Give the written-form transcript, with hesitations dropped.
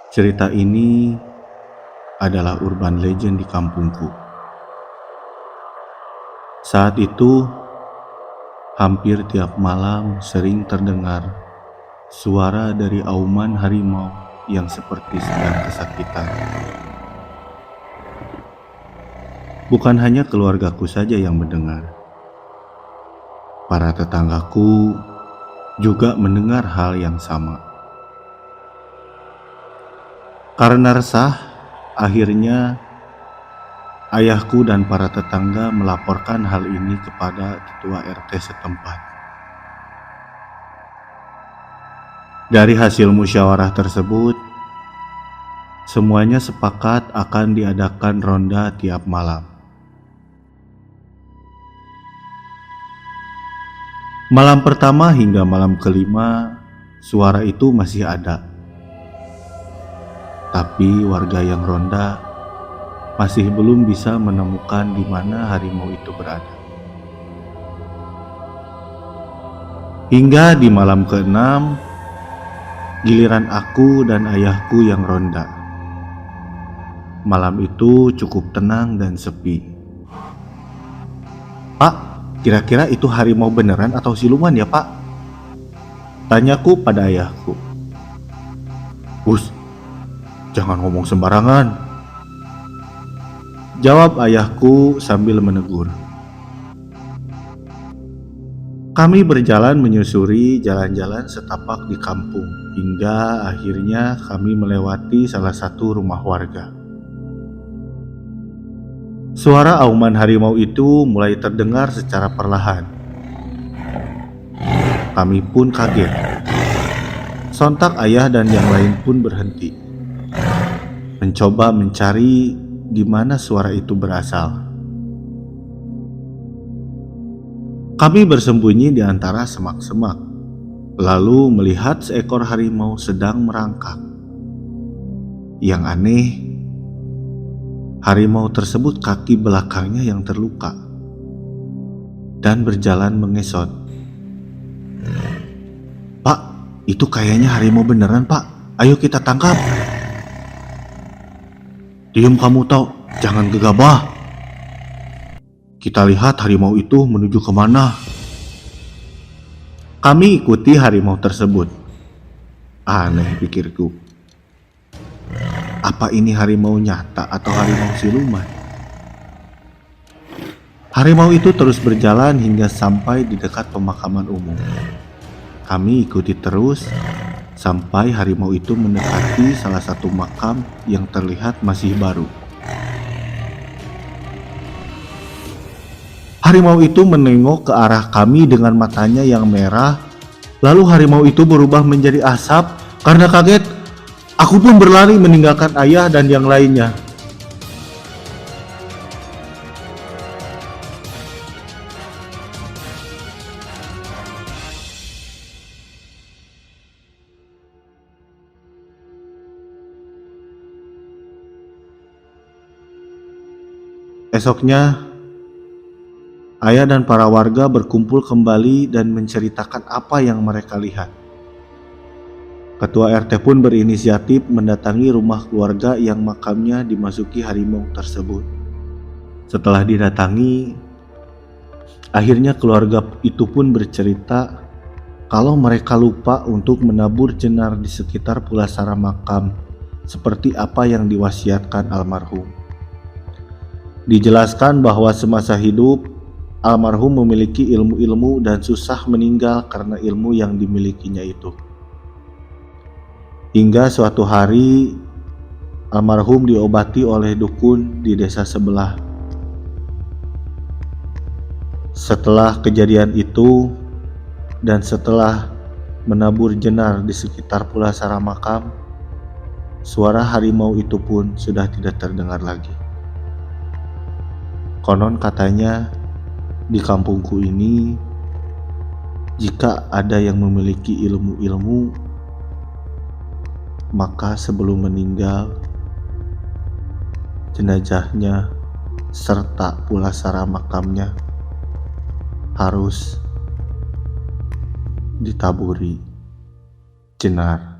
Cerita ini adalah urban legend di kampungku. Saat itu, hampir tiap malam sering terdengar suara dari auman harimau yang seperti sedang kesakitan. Bukan hanya keluargaku saja yang mendengar. Para tetanggaku juga mendengar hal yang sama. Karena resah, akhirnya ayahku dan para tetangga melaporkan hal ini kepada ketua RT setempat. Dari hasil musyawarah tersebut, semuanya sepakat akan diadakan ronda tiap malam. Malam pertama hingga malam kelima, suara itu masih ada. Tapi warga yang ronda masih belum bisa menemukan di mana harimau itu berada. Hingga di malam ke-6, giliran aku dan ayahku yang ronda. Malam itu cukup tenang dan sepi. "Pak, kira-kira itu harimau beneran atau siluman ya, Pak?" tanyaku pada ayahku. "Us, jangan ngomong sembarangan," jawab ayahku sambil menegur. Kami berjalan menyusuri jalan-jalan setapak di kampung hingga akhirnya kami melewati salah satu rumah warga. Suara auman harimau itu mulai terdengar secara perlahan. Kami pun kaget. Sontak ayah dan yang lain pun berhenti, mencoba mencari di mana suara itu berasal. Kami bersembunyi di antara semak-semak, lalu melihat seekor harimau sedang merangkak. Yang aneh, harimau tersebut kaki belakangnya yang terluka dan berjalan mengesot. "Pak, itu kayaknya harimau beneran, Pak. Ayo kita tangkap." "Diam kamu tau, jangan gegabah. Kita lihat harimau itu menuju kemana." Kami ikuti harimau tersebut. Aneh, pikirku. Apa ini harimau nyata atau harimau siluman? Harimau itu terus berjalan hingga sampai di dekat pemakaman umum. Kami ikuti terus sampai harimau itu mendekati salah satu makam yang terlihat masih baru. Harimau itu menengok ke arah kami dengan matanya yang merah. Lalu harimau itu berubah menjadi asap. Karena kaget, aku pun berlari meninggalkan ayah dan yang lainnya. Esoknya, ayah dan para warga berkumpul kembali dan menceritakan apa yang mereka lihat. Ketua RT pun berinisiatif mendatangi rumah keluarga yang makamnya dimasuki harimau tersebut. Setelah didatangi, akhirnya keluarga itu pun bercerita kalau mereka lupa untuk menabur jenar di sekitar pulasara makam seperti apa yang diwasiatkan almarhum. Dijelaskan bahwa semasa hidup, almarhum memiliki ilmu-ilmu dan susah meninggal karena ilmu yang dimilikinya itu. Hingga suatu hari, almarhum diobati oleh dukun di desa sebelah. Setelah kejadian itu, dan setelah menabur jenar di sekitar pulasara makam, suara harimau itu pun sudah tidak terdengar lagi. Konon katanya, di kampungku ini, jika ada yang memiliki ilmu-ilmu, maka sebelum meninggal, jenazahnya serta pulasara makamnya harus ditaburi jenar.